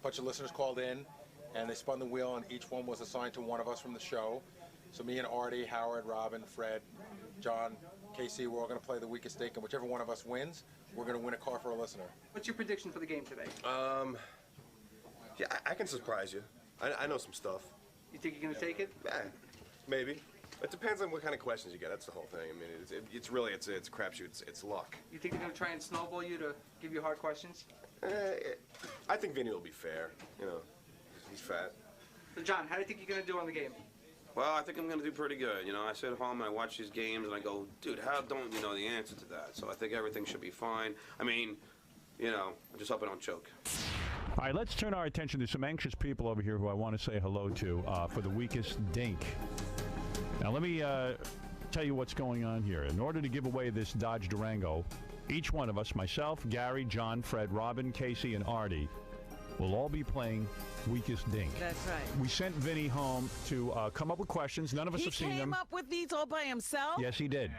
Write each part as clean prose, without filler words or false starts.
bunch of listeners called in, and they spun the wheel, and each one was assigned to one of us from the show. So me and Artie, Howard, Robin, Fred, John, KC, we're all going to play the weakest dink, and whichever one of us wins, we're going to win a car for a listener. What's your prediction for the game today? Yeah, I can surprise you. I know some stuff. You think you're going to take it? Yeah, maybe. It depends on what kind of questions you get. That's the whole thing. I mean, it's really a crapshoot. It's luck. You think they're going to try and snowball you to give you hard questions? I think Vinny will be fair. You know, he's fat. So, John, how do you think you're going to do on the game? Well, I think I'm going to do pretty good. You know, I sit at home and I watch these games and I go, dude, how don't you know the answer to that? So I think everything should be fine. I mean, you know, I just hope I don't choke. All right, let's turn our attention to some anxious people over here who I want to say hello to for the weakest dink. Now, let me tell you what's going on here. In order to give away this Dodge Durango, each one of us, myself, Gary, John, Fred, Robin, Casey, and Artie, will all be playing weakest dink. That's right. We sent Vinny home to come up with questions. None of us have seen them. He came up with these all by himself? Yes, he did.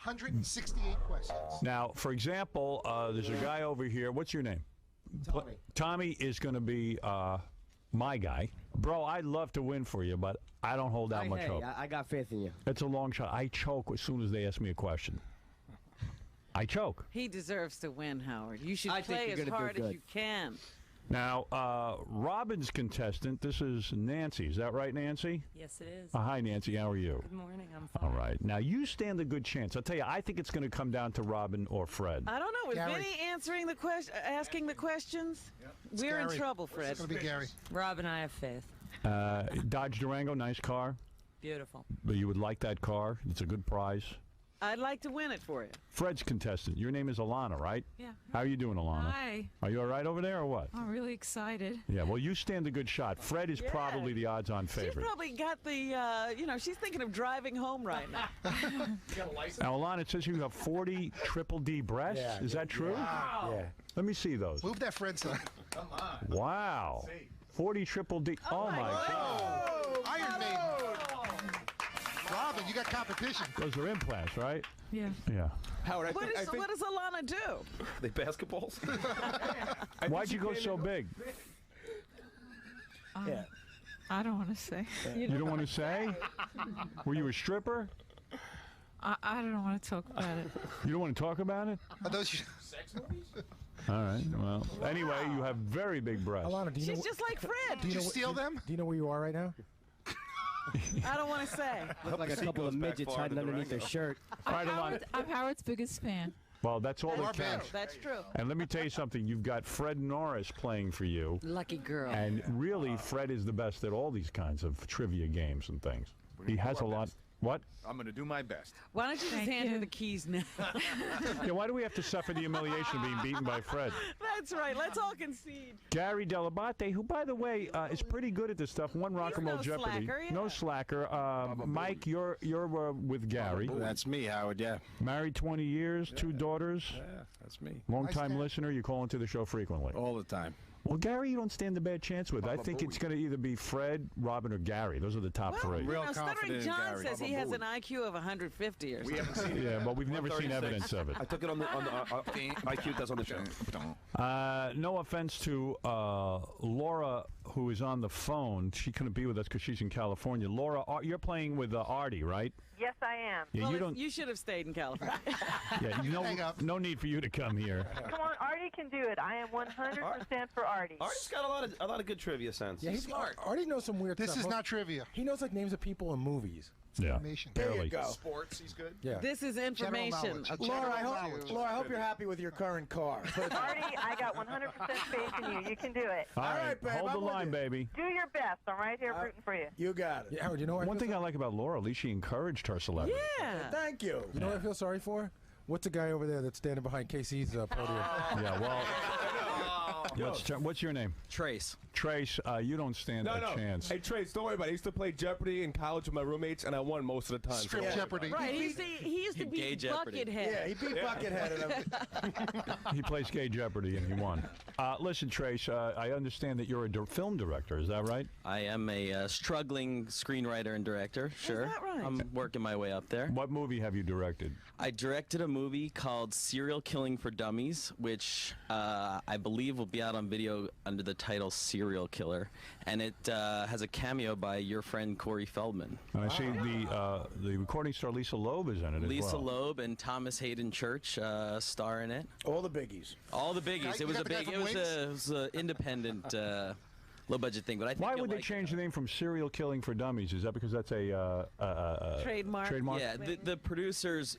168 questions. Now, for example, there's a guy over here. What's your name? Tommy. Tommy is going to be my guy. Bro, I'd love to win for you, but I don't hold out much hope. I got faith in you. It's a long shot. I choke as soon as they ask me a question. I choke. He deserves to win, Howard. You should I play think as you're gonna hard do as good. you can. Now, Robin's contestant, this is Nancy. Is that right, Nancy? Yes, it is. Hi, Nancy. How are you? Good morning. I'm fine. All right. Now, you stand a good chance. I'll tell you, I think it's going to come down to Robin or Fred. I don't know. Is Gary. Vinny answering the asking the questions? Yep. We're in Gary. trouble, Fred. It's going to be Gary. Rob and I have faith. Dodge Durango, nice car. Beautiful. But you would like that car. It's a good prize. I'd like to win it for you. Fred's contestant. Your name is Alana, right? Yeah. How are you doing, Alana? Hi. Are you all right over there or what? I'm really excited. Yeah, well, you stand a good shot. Fred is probably the odds-on She's favorite. probably got the, she's thinking of driving home right now. Now, Alana, it says you have 40 triple D breasts. Yeah, is that true? Yeah. Let me see those. Move that Fred side. Come on. Wow. 40 triple D. Oh, my God. Iron Maiden. Robin, you got competition. Those are implants, right? Yeah. Yeah. Howard, What does Alana do? they basketballs? Why'd you go so big? Yeah. I don't want to say. You don't want to say? Were you a stripper? I don't want to talk about it. You don't want to talk about it? Are those Sex movies? All right. Well, anyway, you have very big breasts. Alana, do you She's know? just like Fred. Did you steal them? Do you know where you are right now? I don't want to say. Look like a couple of midgets hiding underneath their shirt. All right, Alana. I'm Howard's biggest fan. Well, that's all that Or counts. That's true. And let me tell you something. You've got Fred Norris playing for you. Lucky girl. And really, Fred is the best at all these kinds of trivia games and things. He has a lot. What? I'm going to do my best. Why don't you just Thank hand her you. the keys now? Yeah, why do we have to suffer the humiliation of being beaten by Fred? That's right. Let's all concede. Gary Delabate, who, by the way, is pretty good at this stuff, won Rock and Roll no Jeopardy. slacker, yeah. No slacker. Mike, you're with Gary. That's me, Howard, yeah. Married 20 years, 2 daughters. Yeah, that's me. Long-time Nice, listener. You call into the show frequently. All the time. Well, Gary, you don't stand a bad chance with. I think it's going to either be Fred, Robin, or Gary. Those are the top three. Real Stuttering confident in John Gary. says he has an IQ of 150 or something. We haven't seen it. Yeah, but we've never seen 136. evidence of it. I took it on the IQ test on the show. No offense to Laura, who is on the phone. She couldn't be with us because she's in California. Laura, you're playing with Artie, right? Yes, I am. Yeah, Well, you don't. You should have stayed in California. Yeah, Hang up. no need for you to come here. Come on, Artie can do it. I am 100% for Artie. Artie's got a lot of good trivia sense. Yeah, he's smart. Artie knows some weird This stuff. is not trivia. He knows like names of people in movies. Yeah, Information. barely. go. Sports, he's good. Yeah. This is information. knowledge. Laura, I General hope you're happy with your current car. Artie, I got 100% faith in you. You can do it. All right, right, babe, hold the I'm with line, you. baby. Do your best. I'm right here rooting for you. You got it. Yeah, Howard, you know what One thing I like about Laura, at least she encouraged her celebrity. Yeah. Thank you. You know what I feel sorry for? What's the guy over there that's standing behind Casey's podium? Yeah, well, what's your name? Trace. Trace, you don't stand a chance. Hey, Trace, don't worry about it. I used to play Jeopardy in college with my roommates, and I won most of the time. Strip Jeopardy. Right. He used to Gay be Jeopardy. Buckethead. Yeah, he beat Buckethead. He plays Gay Jeopardy, and he won. Listen, Trace, I understand that you're a film director. Is that right? I am a struggling screenwriter and director. Sure. that right? I'm working my way up there. What movie have you directed? I directed a movie called Serial Killing for Dummies, which I believe will be out on video under the title Serial Killer, and it has a cameo by your friend Corey Feldman. I see the recording star Lisa Loeb is in it as well. Lisa Loeb and Thomas Hayden Church star in it. All the biggies. All the biggies. It was a big. It was an independent. Low budget thing, but I think why would they change the name from Serial Killing for Dummies? Is that because that's a trademark? Yeah, the producers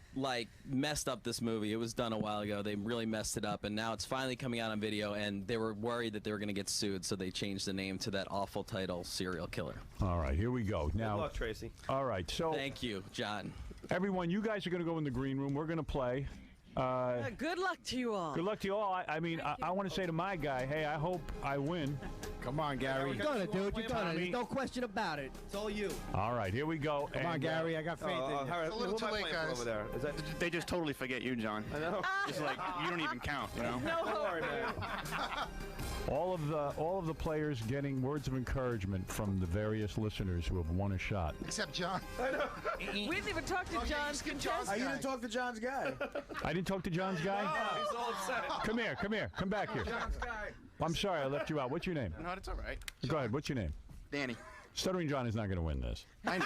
messed up this movie. It was done a while ago. They really messed it up, and now it's finally coming out on video. And they were worried that they were going to get sued, so they changed the name to that awful title, Serial Killer. All right, here we go. Now, good luck, Tracy. All right, so thank you, John. Everyone, you guys are going to go in the green room. We're going to play. Good luck to you all. Good luck to you all. I mean, I want to say to my guy, hey, I hope I win. Come on, Gary. You're gonna do it. You're gonna. There's no question about it. It's all you. All right, here we go. Come on, Gary. I got faith in you. It's a little too late, guys. Over there? Is that... They just totally forget you, John. I know. It's like you don't even count. You know. No. Don't worry, man. All of the players getting words of encouragement from the various listeners who have won a shot. Except John. We didn't even talk to John's contestant. You didn't talk to John's guy. I didn't talk to John's guy? Oh, he's all upset. Come here. Come back here. John's guy. I'm sorry, I left you out. What's your name? No, it's all right. Go ahead. What's your name? Danny. Stuttering John is not going to win this. I know.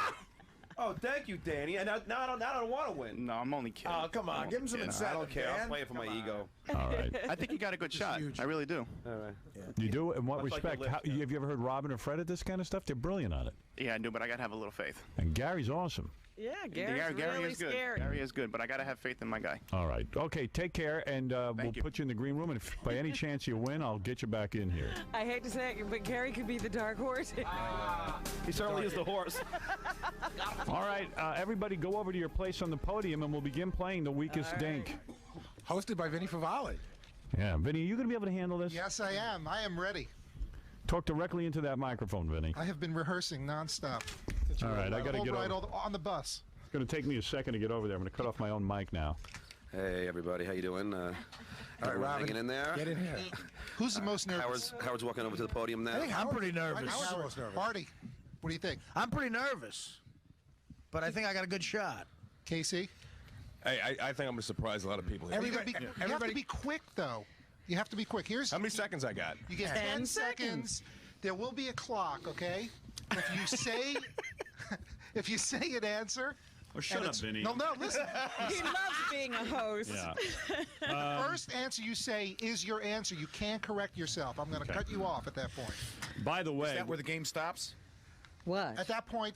Oh, thank you, Danny. And now I don't want to win. No, I'm only kidding. Oh, come on. Give him some incentive. I don't care. Man. I'll play it for my ego. All right. I think you got a good shot. huge. I really do. All right. You do? In what Much like respect? your lips, yeah. Have you ever heard Robin or Fred at this kind of stuff? They're brilliant on it. Yeah, I do, but I gotta have a little faith. And Gary's awesome. Yeah, Gary's Gary really is good. scary. Gary is good, but I gotta have faith in my guy. All right. Okay, take care, and we'll you. put you in the green room, and if by any chance you win, I'll get you back in here. I hate to say it, but Gary could be the dark horse. He certainly is the horse. All right, everybody go over to your place on the podium, and we'll begin playing The Weakest Dink. Hosted by Vinny Favale. Yeah, Vinny, are you going to be able to handle this? Yes, I am. I am ready. Talk directly into that microphone, Vinny. I have been rehearsing nonstop. All right, I got to get over. On the bus. It's going to take me a second to get over there. I'm going to cut off my own mic now. Hey, everybody, how you doing? All right, Robin, hanging in there? get in here. Who's the most nervous? Howard's walking over to the podium now. I'm pretty nervous. Howard's the most nervous. Marty, what do you think? I'm pretty nervous, but I think I got a good shot. Casey? Hey, I think I'm going to surprise a lot of people here. You have to be quick, though. You have to be quick. How many seconds I got? You get 10 seconds. There will be a clock, okay? If you say if you say an answer. Oh, shut up, Vinny. No, listen. He loves being a host. Yeah. The first answer you say is your answer. You can't correct yourself. I'm going to cut you off at that point. By the way, Is that where the game stops? What? At that point,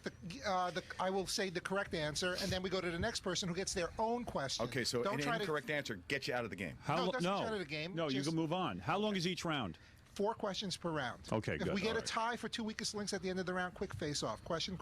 I will say the correct answer, and then we go to the next person who gets their own question. Okay, so Don't an try to incorrect answer gets you out of the game. No, it doesn't get out of the game. No, you Just can move on. How long is each round? 4 questions per round. Okay, If good. we get All a right. tie for 2 weakest links at the end of the round, quick face-off. Question.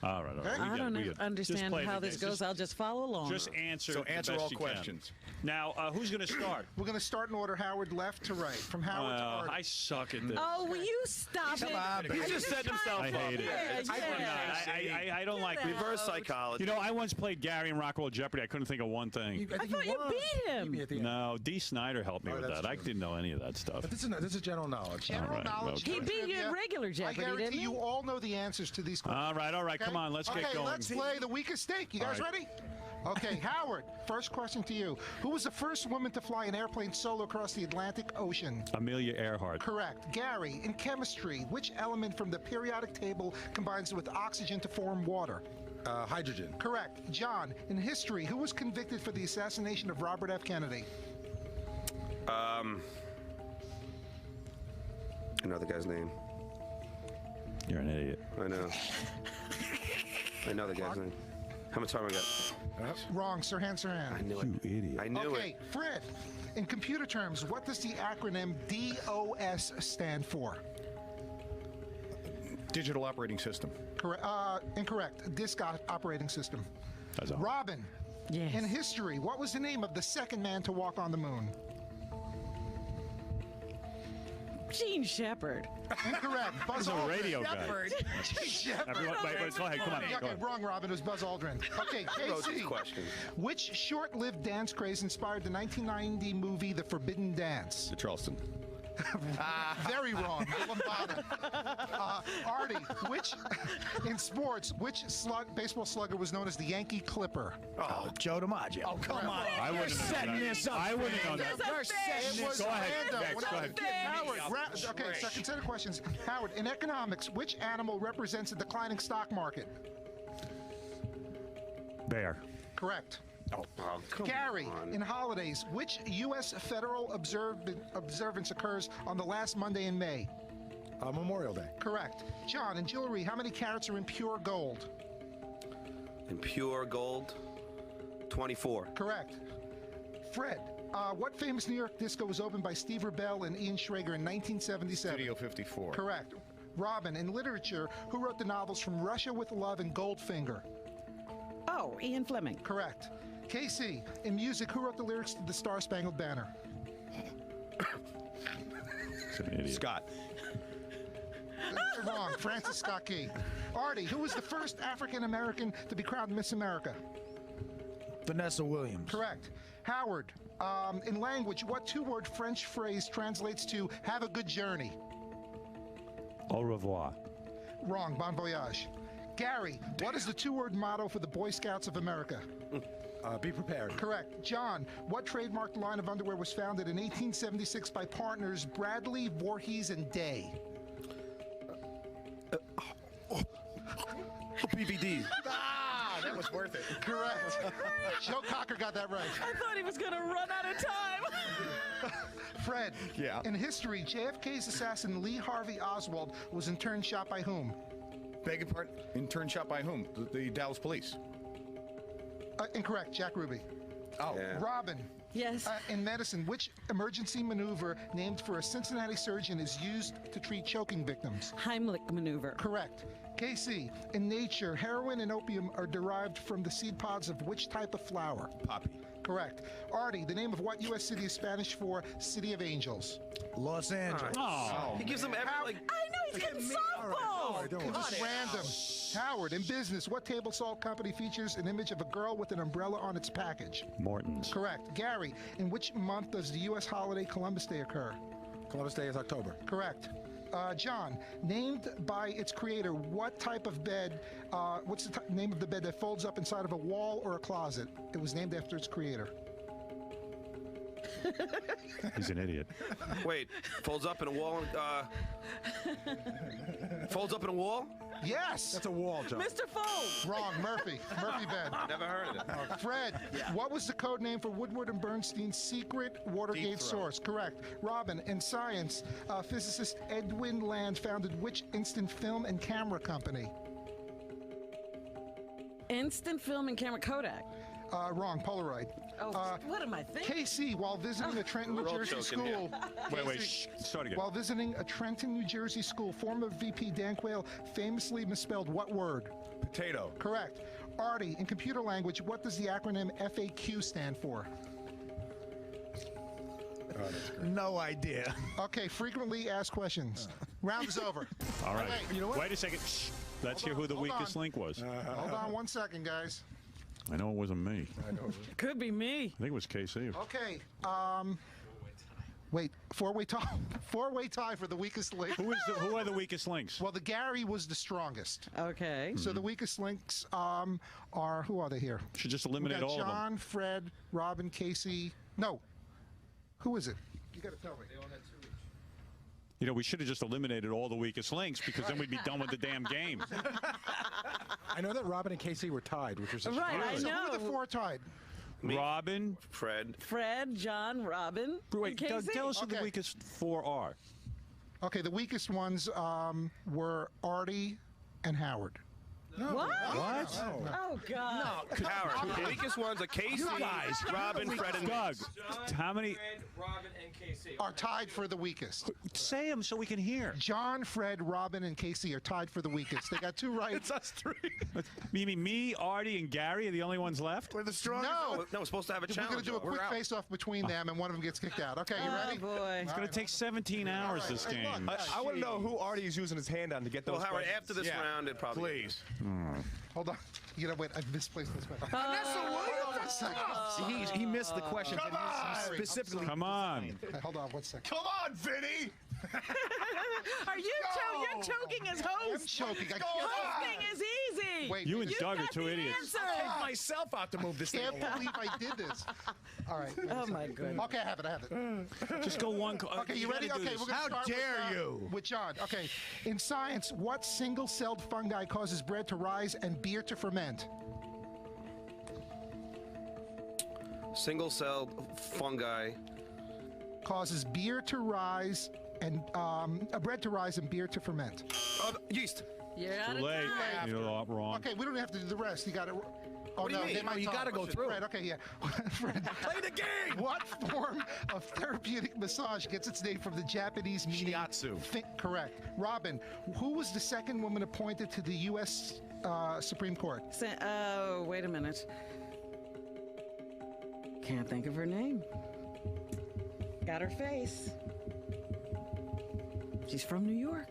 All right. Okay? I don't understand how this goes. I'll just follow along. Just answer. So the answer best all you questions. Can. Now, who's going to start? We're going to start in order, Howard, left to right. From Howard to Artie. I suck at this. Oh, will you stop it? He just set himself I up. hate it. Yeah. I don't like Reverse psychology. You know, I once played Gary in Rockwell Jeopardy. I couldn't think of one thing. I thought you beat him. No, D. Snyder helped me with that's that. I true. didn't know any of that stuff. But this is general knowledge. General All right, knowledge. okay. He beat you trivia. at regular Jeopardy, I guarantee didn't he? you all know the answers to these questions. All right, Okay? come on, let's get going. Let's play the weakest stake. You guys All right. ready? Okay, Howard, first question to you. Who was the first woman to fly an airplane solo across the Atlantic Ocean? Amelia Earhart. Correct. Gary, in chemistry, which element from the periodic table combines with oxygen to form water? Hydrogen. Correct. John, in history, who was convicted for the assassination of Robert F. Kennedy? I know the guy's name. You're an idiot. I know. I know the guy's name. How much time I got? Wrong, Sirhan Sirhan. I knew it. You idiot. I knew Okay, Fred, in computer terms, what does the acronym DOS stand for? Digital operating system. Correct. Incorrect. Disk operating system. That's all. Robin, Yes. in history, what was the name of the second man to walk on the moon? Gene Shepard. Incorrect. Buzz He's a Aldrin. radio guy. Shepard. Everyone, wait, go ahead, come on. Yeah, Go okay, ahead. wrong, Robin. It was Buzz Aldrin. Okay, I wrote these Casey. questions. Which short-lived dance craze inspired the 1990 movie The Forbidden Dance? The Charleston. Very wrong. Lambada. Artie, in sports, which baseball slugger was known as the Yankee Clipper? Oh, Joe DiMaggio. Oh, come on. I wouldn't have known setting that. this up. I wouldn't have known that. You're setting It was this Go up. ahead. random. Next, go ahead. Howard, okay, second set of questions. Howard, in economics, which animal represents a declining stock market? Bear. Correct. Oh, come Gary, on. in holidays, which U.S. federal observance occurs on the last Monday in May? Memorial Day. Correct. John, in jewelry, how many carats are in pure gold? In pure gold, 24. Correct. Fred, what famous New York disco was opened by Steve Rebell and Ian Schrager in 1977? Studio 54. Correct. Robin, in literature, who wrote the novels From Russia with Love and Goldfinger? Oh, Ian Fleming. Correct. Casey, in music, who wrote the lyrics to the Star Spangled Banner? It's an idiot. Scott. Wrong. Francis Scott Key. Artie, who was the first African American to be crowned Miss America? Vanessa Williams. Correct. Howard, in language, what two-word French phrase translates to "have a good journey"? Au revoir. Wrong. Bon voyage. Gary, what is the two-word motto for the Boy Scouts of America? Be prepared. Correct. John, what trademarked line of underwear was founded in 1876 by partners Bradley, Voorhees, and Day? BBD. Ah, that was worth it. Correct. Joe Cocker got that right. I thought he was going to run out of time. Fred, Yeah. in history, JFK's assassin Lee Harvey Oswald was in turn shot by whom? Beg your pardon? Intern shot by whom? The Dallas Police. Incorrect. Jack Ruby. Oh. Yeah. Robin. Yes. In medicine, which emergency maneuver named for a Cincinnati surgeon is used to treat choking victims? Heimlich maneuver. Correct. KC, in nature, heroin and opium are derived from the seed pods of which type of flower? Poppy. Correct. Artie, the name of what U.S. city is Spanish for City of Angels? Los Angeles. Oh. He gives them every, like, I know he's getting softball. It was random. Howard, in business, what table salt company features an image of a girl with an umbrella on its package? Morton's. Correct. Gary, in which month does the U.S. holiday Columbus Day occur? Columbus Day is October. Correct. John, named by its creator, what type of bed, what's the name of the bed that folds up inside of a wall or a closet? It was named after its creator. He's an idiot. wait, folds up in a wall, folds up in a wall? Yes! That's a wall, John. Mr. Fold. Wrong. Murphy. Murphy bed. Never heard of it. Fred, what was the code name for Woodward and Bernstein's secret Watergate source? Correct. Robin, in science, physicist Edwin Land founded which instant film and camera company? Instant film and camera Kodak. Wrong. Polaroid. Oh, what am I thinking? KC, while visiting a Trenton, New We're all Jersey choking here. school. Wait, KC, start again. While visiting a Trenton, New Jersey school, former VP Dan Quayle famously misspelled what word? Potato. Correct. Artie, in computer language, what does the acronym FAQ stand for? No idea. Okay, frequently asked questions. Round is over. All right. Okay, you know what? Wait a second. Shh. Let's hear who the Hold weakest on. link was. Hold on 1 second, guys. I know it wasn't me. Could be me. I think it was KC. Okay. Wait. Four-way tie for the weakest link. Who are the weakest links? Well, the Gary was the strongest. Okay. So the weakest links are, who are they here? Should just We eliminate got all of them. John, Fred, Robin, Casey. No. Who is it? You got to tell me. You know, we should have just eliminated all the weakest links because then we'd be done with the damn game. I know that Robin and Casey were tied, which was a Right, I So who are the know. four tied? Robin. Fred. Fred, John, Robin, Wait, and Casey. tell us who the Okay. weakest four are. Okay, the weakest ones were Artie and Howard. What? What? Oh, God. Howard. The weakest ones are Casey, Robin, Fred, and Doug, how many? Robin, and Casey. Are tied for the weakest. Say them so we can hear. John, Fred, Robin, and Casey are tied for the weakest. They got two right. It's us three. You mean me, Artie, and Gary are the only ones left? We're the strongest. No. No, we're supposed to have a We're challenge. going to do a We're quick out. face-off between them, and one of them gets kicked out. Okay, you Oh, ready? boy. It's going to take 17 hours, this Hey, look, game. I want to know who Artie is using his hand on to get those Well, Howard, questions. after this Yeah. round, it probably. Please. Hold on. You know, wait, I've misplaced this one. He missed the question. Come on! Specifically. Come on. Hey, hold on 1 second. Come on, Vinny! Are you two? You're Stop choking as host. I'm choking. Hosting is easy. Wait, You and Doug are got two the idiots. answer. I'll take myself out to move this thing can't along. believe I did this. All right. Oh, my goodness. Okay, I have it. Just go one. Okay, you ready? Okay, we're going to start with John. Okay. In science, what single-celled fungi causes bread to rise and beer to ferment? Single-celled fungi. Causes beer to rise and bread to rise and beer to ferment. Yeast. You're out Too of late. time. You're wrong. Okay, we don't have to do the rest. You got it. Oh, What do you no, mean? they might You talk. gotta go through. Fred, okay, yeah. Fred, Play the game! what form of therapeutic massage gets its name from the Japanese meaning? Shiatsu. Correct. Robin, who was the second woman appointed to the U.S. Supreme Court? Oh, wait a minute. Can't think of her name. Got her face. She's from New York.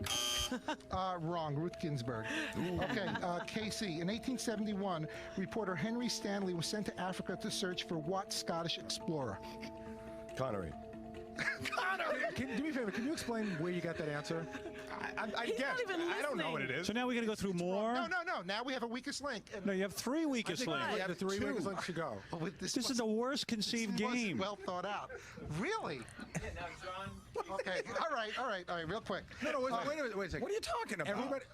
Wrong. Ruth Ginsburg. Okay, KC. In 1871, reporter Henry Stanley was sent to Africa to search for what Scottish explorer? Connery. Do me a favor. Can you explain where you got that answer? I He's guess. not even I don't know what it listening. is. So now we're going to go through more? No. Now we have a weakest link. And No, you have three weakest links. right. The three weakest links to go. with This is the worst conceived this wasn't game. well thought out. Really? Okay. All right. Real quick. No, wait a second. What are you talking about? Everybody,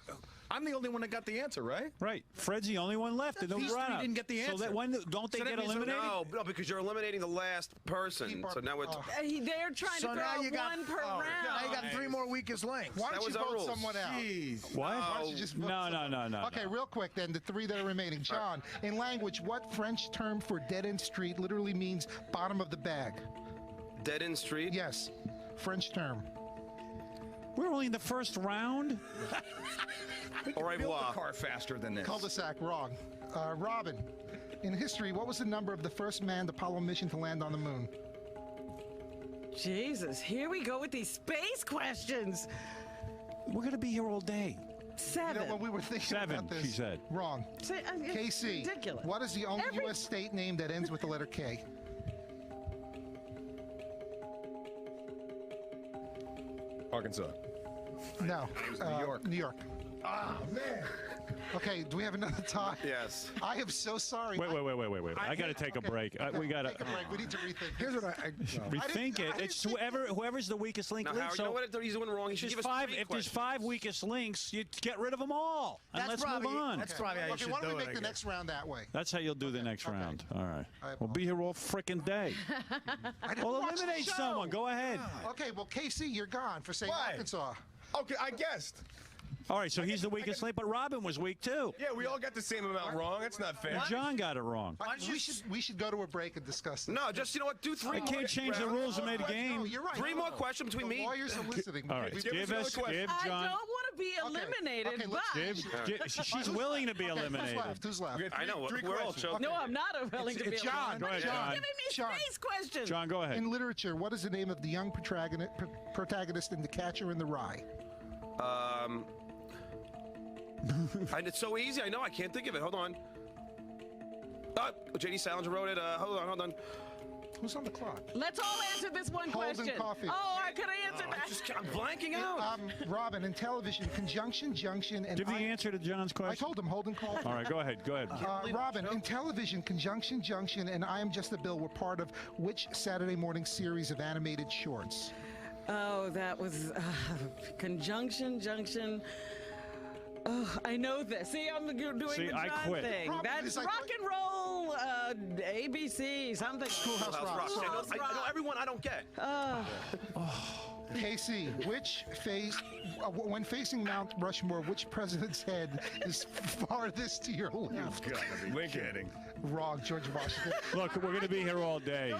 I'm the only one that got the answer, right? Right. Fred's the only one left. These three didn't get the So answer. that don't they So that get means- eliminated? No, because you're eliminating the last person. So now it's. They're trying So to now throw you got one per round. Now you got 3 more weakest links. Why That don't you was our vote rules. someone out? Jeez. What? Why don't you just vote No. Okay, real quick then, the 3 that are remaining. John, in language, what French term for dead-end street literally means bottom of the bag? Dead End Street? Yes, French term. We're only in the first round? Au revoir. Build the car faster than this. Cul-de-sac, wrong. Robin, in history, what was the number of the first manned Apollo mission to land on the moon? Jesus, here we go with these space questions. We're going to be here all day. 7. You know, when we were thinking 7, about this, she said. Wrong. It's KC, ridiculous. what is the only U.S. state name that ends with the letter K? Arkansas. No. New York. New York. Ah, man. Okay, do we have another tie? Yes. I am so sorry. Wait. I got to take a break. We got to Take a break. We need to rethink. Here's what rethink it. It's whoever's the weakest link. Now, leaves. Howard, So you know what he's doing wrong? He should give us 3 if there's questions. 5 weakest links, you get rid of them all. And That's let's probably- move on. that's probably how you Okay, should why don't do we it, make I the next round that way? That's how you'll do the next round. All right. I We'll be here all frickin' day. I didn't Well, watch the eliminate show. someone. Go ahead. Okay, well, KC, you're gone for saying Why? Arkansas. Okay, I guessed. All right, so he's the weakest link, but Robin was weak too. Yeah, we all got the same amount wrong. That's not fair. And John got it wrong. We should go to a break and discuss this. No, just, you know what? Do 3 I more. can't change the rules and made a game. No, you're right. 3 more questions between The me. lawyers are listening. All right, give another us, question. give I John. don't want to be eliminated, okay, but... let's- She's willing to be Okay, eliminated. Who's left? Okay, I know. three We're all questions. choking. No, I'm not willing to be It's John. eliminated. Go ahead, You're John. giving me John. space questions. John, go ahead. In literature, what is the name of the young protagonist in The Catcher in the Rye? And it's so easy. I know. I can't think of it. Hold on. J.D. Salinger wrote it. Hold on. Who's on the clock? Let's all answer this one Holden question. Coffee. Oh, I could have answered that. I'm blanking out. Robin, in television, conjunction, junction, and Give the answer to John's I question. told him Holden Coffee. All right, go ahead. Robin, in television, Conjunction Junction and I Am Just a Bill were part of which Saturday morning series of animated shorts? Oh, that was conjunction, junction. Oh, I know this. See, I'm doing See, the John I quit. thing. Robin, That's it's like- rock and roll, ABC, something. Schoolhouse Rock. Schoolhouse I know Rock. everyone I don't get. KC, when facing Mount Rushmore, which president's head is farthest to your left? Lincoln. Wrong, George Washington. Look, we're going to be here all day.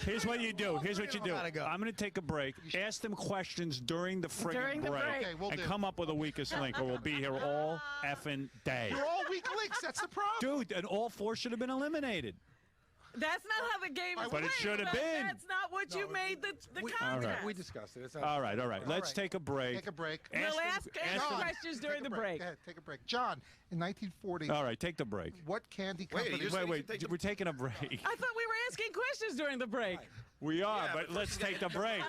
Here's what you do. Gotta go. I'm going to take a break. Ask them questions during the During friggin' the break. break. Okay, we'll and do. come up with a weakest link, or we'll be here all effing day. You're all weak links. That's the problem. Dude, and all 4 should have been eliminated. That's not how the game is But it played. should have been. That's not what you made the All contest. right. We discussed it. It's All right. Let's take a break. Take a break. We'll ask John, questions during take the a break. Go ahead, take a break. John, in 1940, All right, take the break. what candy Wait, company? you just- Wait. We're taking a break. I thought we were asking questions during the break. We are, Yeah, but but let's first take the break.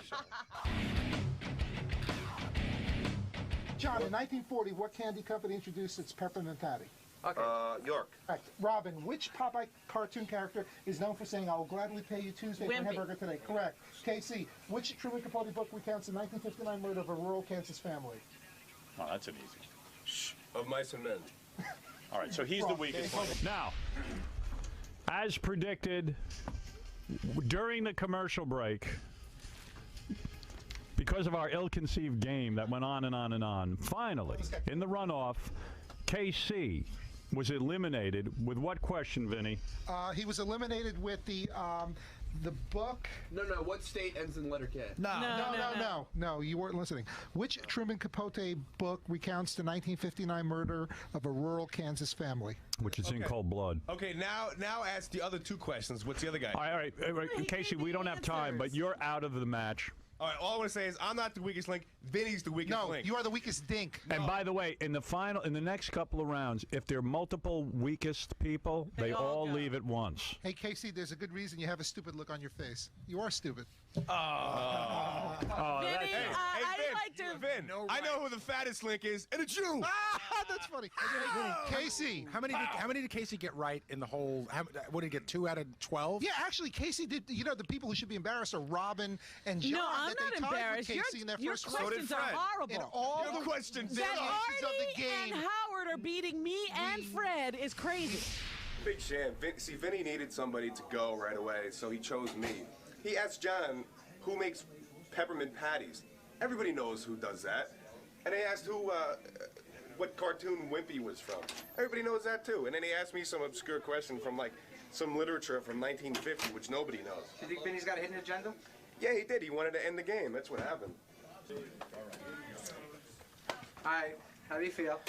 John, in 1940, what candy company introduced its peppermint patty? Okay. York. Correct. Robin, which Popeye cartoon character is known for saying, "I will gladly pay you Tuesday for a Wimpy. hamburger today"? Correct. Casey, which Truman Capote book recounts the 1959 murder of a rural Kansas family? Oh, that's an easy. Of Mice and Men. All right, so he's the weakest one. Now, as predicted during the commercial break, because of our ill-conceived game that went on and on and on, finally, in the runoff, KC was eliminated with what question, Vinny? He was eliminated with the book. No, what state ends in letter K? No, you weren't listening. Which Truman Capote book recounts the 1959 murder of a rural Kansas family? Which is in cold blood. Okay, now ask the other two questions. What's the other guy? All right, Casey, we don't have time, but you're out of the match. All right, all I want to say is I'm not the weakest link. Vinny's the weakest link. You are the weakest dink. And by the way, in the next couple of rounds, if there are multiple weakest people, they all leave at once. Hey, Casey, there's a good reason you have a stupid look on your face. You are stupid. Vinny, I didn't like to. Vin, I know who the fattest link is, and it's you. That's funny. Casey, how many did Casey get right in the whole? What did he get? 2 out of 12? Yeah, actually, Casey did. You know, the people who should be embarrassed are Robin and John. No, I'm that they not tied embarrassed. With Casey in their Your first questions are horrible. In all Your the questions That variations of the Artie game. and Howard are beating me and Fred is crazy. Big sham. See, Vinny needed somebody to go right away, so he chose me. He asked John, who makes peppermint patties? Everybody knows who does that. And he asked what cartoon Wimpy was from. Everybody knows that too. And then he asked me some obscure question from like some literature from 1950, which nobody knows. Do you think Vinny's got a hidden agenda? Yeah, he did. He wanted to end the game. That's what happened. All right. How do you feel?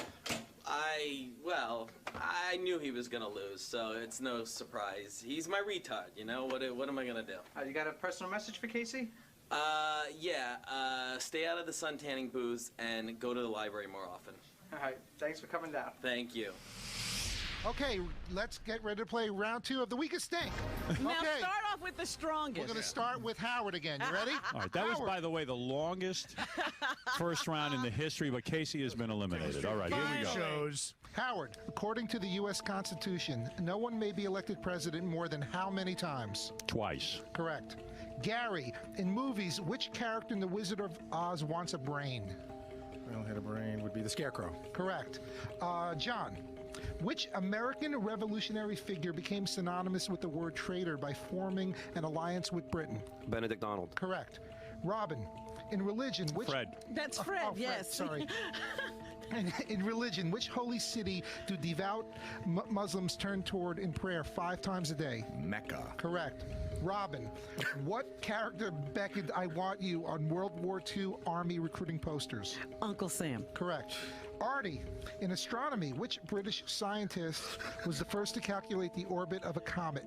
I knew he was gonna lose, so it's no surprise. He's my retard, you know. What am I gonna do? You got a personal message for Casey? Stay out of the sun tanning booths and go to the library more often. All right. Thanks for coming down. Thank you. Okay, let's get ready to play round 2 of the weakest stink. Now Okay. start off with the strongest. We're going to start with Howard again. You ready? All right, that was, Howard. by the way, the longest first round in the history, but Casey has been eliminated. All right, here we go. Howard, according to the U.S. Constitution, no one may be elected president more than how many times? Twice. Correct. Gary, in movies, which character in The Wizard of Oz wants a brain? I don't have a brain. Would be the Scarecrow. Correct. John, which American revolutionary figure became synonymous with the word traitor by forming an alliance with Britain? Benedict Arnold. Correct. Robin, in religion, which... Fred. That's Fred, Fred, yes. sorry. In religion, which holy city do devout Muslims turn toward in prayer 5 times a day? Mecca. Correct. Robin, what character beckoned "I want you" on World War II Army recruiting posters? Uncle Sam. Correct. Artie, in astronomy, which British scientist was the first to calculate the orbit of a comet?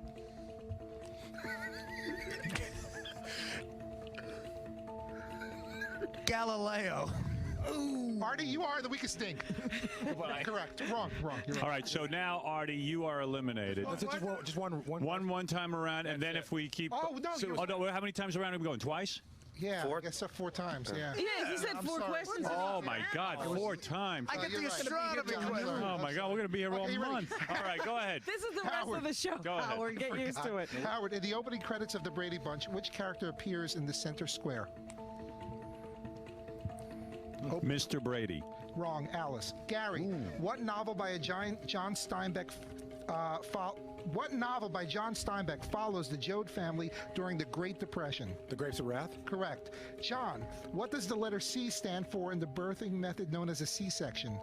Galileo. Ooh. Artie, you are the weakest stink. Correct. Wrong. You're wrong. All right, so now, Artie, you are eliminated. That's just one time around, and then if we keep... Oh, no, how many times around are we going? Twice? Yeah, 4? I guess so 4 times, yeah. Yeah, he said I'm 4 sorry. questions. Oh, my God, 4 times. I get you're the right. astronomy I'm question. sorry. Oh, my God, we're going to be here all Okay, you ready? month. All right, go ahead. This is the rest of the show, Go ahead. Howard. Get used to it. Howard, in the opening credits of The Brady Bunch, which character appears in the center square? Mr. Brady. Wrong, Alice. Gary, what novel by John Steinbeck follows the Joad family during the Great Depression? The Grapes of Wrath? Correct. John, what does the letter C stand for in the birthing method known as a C-section?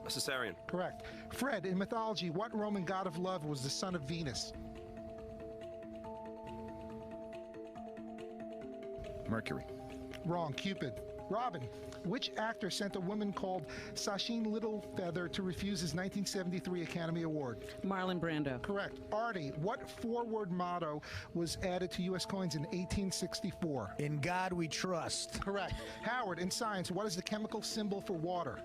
A cesarean. Correct. Fred, in mythology, what Roman god of love was the son of Venus? Mercury. Wrong, Cupid. Robin, which actor sent a woman called Sacheen Littlefeather to refuse his 1973 Academy Award? Marlon Brando. Correct. Artie, what 4-word motto was added to U.S. coins in 1864? In God we trust. Correct. Howard, in science, what is the chemical symbol for water?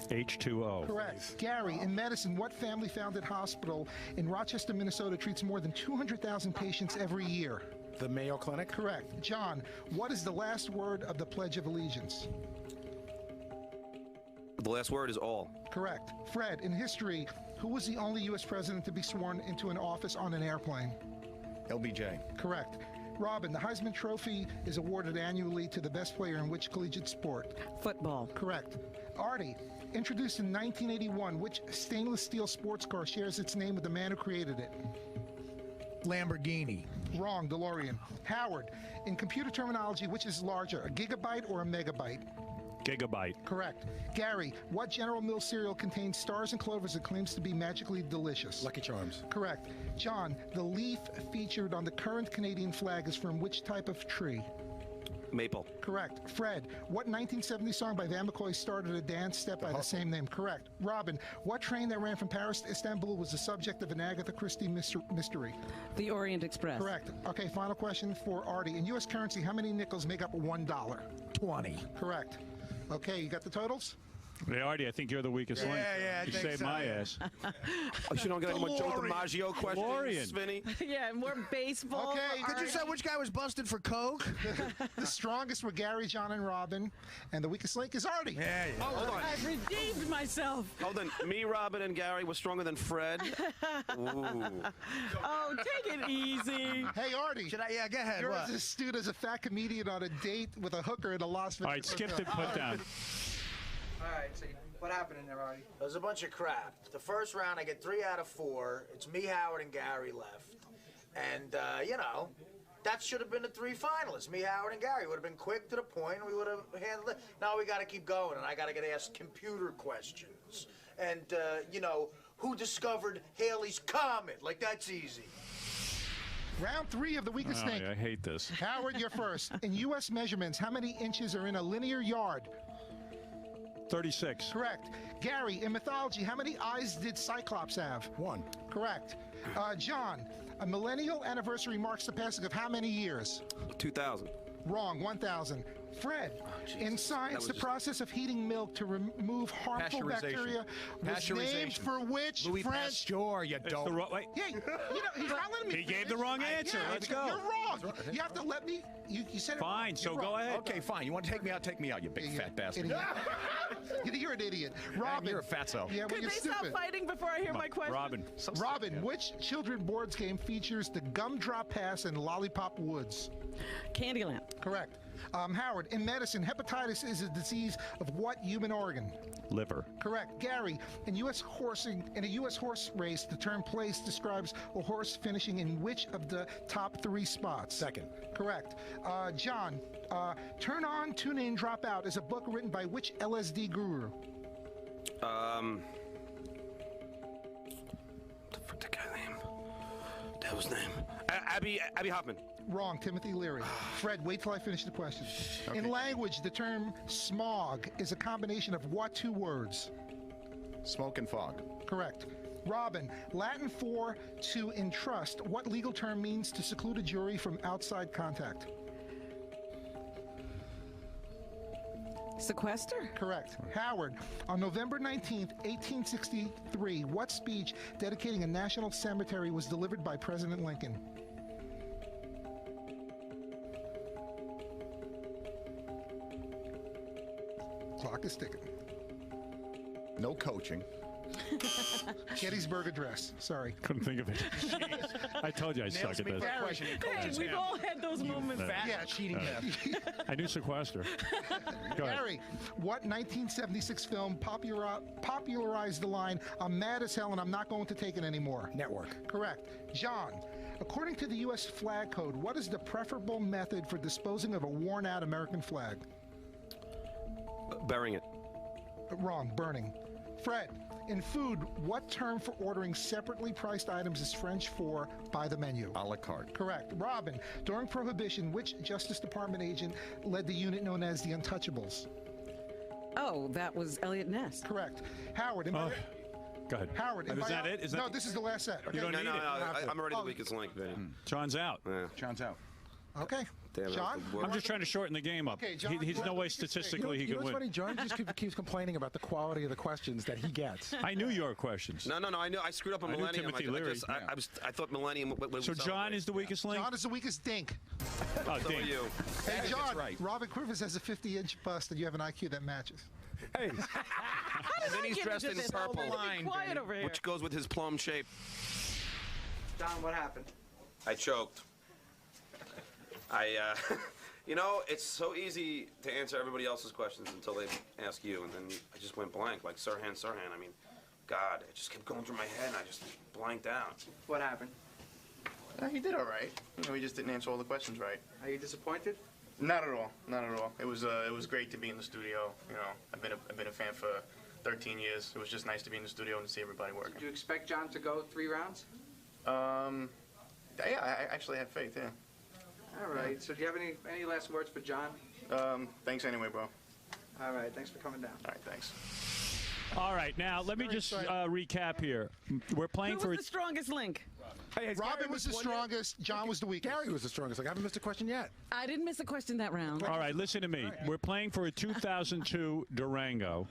H2O. Correct. Gary, in medicine, what family-founded hospital in Rochester, Minnesota treats more than 200,000 patients every year? The Mayo Clinic? Correct. John, what is the last word of the Pledge of Allegiance? The last word is all. Correct. Fred, in history, who was the only U.S. president to be sworn into an office on an airplane? LBJ. Correct. Robin, the Heisman Trophy is awarded annually to the best player in which collegiate sport? Football. Correct. Artie, introduced in 1981, which stainless steel sports car shares its name with the man who created it? Lamborghini. Wrong, DeLorean. Howard, in computer terminology, which is larger, a gigabyte or a megabyte? Gigabyte. Correct. Gary, what General Mills cereal contains stars and clovers that claims to be magically delicious? Lucky Charms. Correct. John, the leaf featured on the current Canadian flag is from which type of tree? Maple. Correct. Fred, what 1970 song by Van McCoy started a dance step by the same name? Correct. Robin, what train that ran from Paris to Istanbul was the subject of an Agatha Christie mystery? The Orient Express. Correct. Okay, final question for Artie. In U.S. currency, how many nickels make up $1? 20. Correct. Okay, you got the totals? Hey, Artie, I think you're the weakest link. Yeah, I You think saved so. my ass. Oh, you don't get any more Joe DiMaggio questions, DeLorean. Vinny? Yeah, more baseball. Okay, Could you say which guy was busted for coke? The strongest were Gary, John, and Robin, and the weakest link is Artie. Yeah. Oh, hold on. I've redeemed myself. Hold on. Me, Robin, and Gary were stronger than Fred. Ooh. Oh, take it easy. Hey, Artie. Should I? Yeah, go ahead. You're What? as astute as a fat comedian on a date with a hooker in a Las Vegas. All right, skip the put down. All right, so what happened in there, Artie? It was a bunch of crap. The first round, I get 3 out of 4. It's me, Howard, and Gary left. And, that should have been the 3 finalists. Me, Howard, and Gary would have been quick to the point, and we would have handled it. Now we got to keep going, and I got to get asked computer questions. And, who discovered Halley's Comet? Like, that's easy. Round 3 of the weakest link. I hate this. Howard, you're first. In U.S. measurements, how many inches are in a linear yard? 36. Correct. Gary, in mythology, how many eyes did Cyclops have? 1. Correct. John, a millennial anniversary marks the passing of how many years? 2000. Wrong, 1,000. Fred, in science, the process of heating milk to remove harmful bacteria was named for which Louis French? Pasteur, you It's dope. the wait. Yeah, he's not letting me. He gave finish. the wrong answer. Yeah, Let's go. You're wrong. You have to let me. You said it. Fine, wrong. so You're go wrong. ahead. Okay, fine. You want to take me out? Take me out, you big fat bastard. Idiot. You're an idiot. Robin. You're a fatso. Yeah, well, Could you're they stupid. stop fighting before I hear my question? Robin. Which children boards game features the Gumdrop Pass and Lollipop Woods? Candyland. Correct. Howard, in medicine, hepatitis is a disease of what human organ? Liver. Correct. Gary, in a U.S. horse race, the term place describes a horse finishing in which of the top 3 spots? Second. Correct. John, Turn On, Tune In, Drop Out is a book written by which LSD guru? The guy name. The hell's name? Abby Hoffman. Wrong, Timothy Leary. Fred, wait till I finish the question. Okay. In language, the term smog is a combination of what 2 words? Smoke and fog. Correct. Robin, Latin for to entrust. What legal term means to seclude a jury from outside contact? Sequester? Correct. Howard, on November 19th, 1863, what speech dedicating a national cemetery was delivered by President Lincoln? Clock is ticking. No coaching. Gettysburg Address. Sorry. Couldn't think of it. I told you I suck at this. Hey, we've all had those moments. Yeah, cheating. I knew sequester. Go ahead. Gary, what 1976 film popularized the line, I'm mad as hell and I'm not going to take it anymore? Network. Correct. John, according to the U.S. flag code, what is the preferable method for disposing of a worn-out American flag? Burying it. Wrong, burning. Fred, in food, what term for ordering separately priced items is French for by the menu? A la carte. Correct. Robin, during Prohibition, which Justice Department agent led the unit known as the Untouchables? Oh, that was Elliot Ness. Correct. Howard, in Go ahead. Howard, in Is that it? Is that no, this is the last set. Okay? You don't No, need no, it. I'm already the weakest link, man. John's out. Yeah. John's out. Okay. Damn it. John? I'm just trying to shorten the game up. Okay, John, He's you no have way to say- statistically he You know could what's win. funny? John just keeps complaining about the quality of the questions that he gets. I knew your questions. No, I know. I screwed up on I knew Millennium. Timothy Leary. I thought Millennium would So John is the weakest link? John is the weakest dink. Oh, So are Dink. you. Hey, John, right. Robin Quivers has a 50-inch bust and you have an IQ that matches. Hey, And then he's get dressed into in this? purple, Be quiet over here. which goes with his plum shape. John, what happened? I choked. You know, it's so easy to answer everybody else's questions until they ask you, and then I just went blank, like Sirhan. I mean, God, it just kept going through my head, and I just blanked out. What happened? He did all right. You know, he just didn't answer all the questions right. Are you disappointed? Not at all. Not at all. It was great to be in the studio. You know, I've been a fan for 13 years. It was just nice to be in the studio and to see everybody working. Did you expect John to go 3 rounds? Yeah, I actually had faith. Yeah. All right. So do you have any last words for John? Thanks anyway, bro. All right. Thanks for coming down. All right. Thanks. All right, now let me just recap here. We're playing Who was the strongest link? Hey, Robin was the strongest. John was the weakest. Gary was the strongest. Like, I haven't missed a question yet. I didn't miss a question that round. All right, listen to me. We're playing for a 2002 Durango.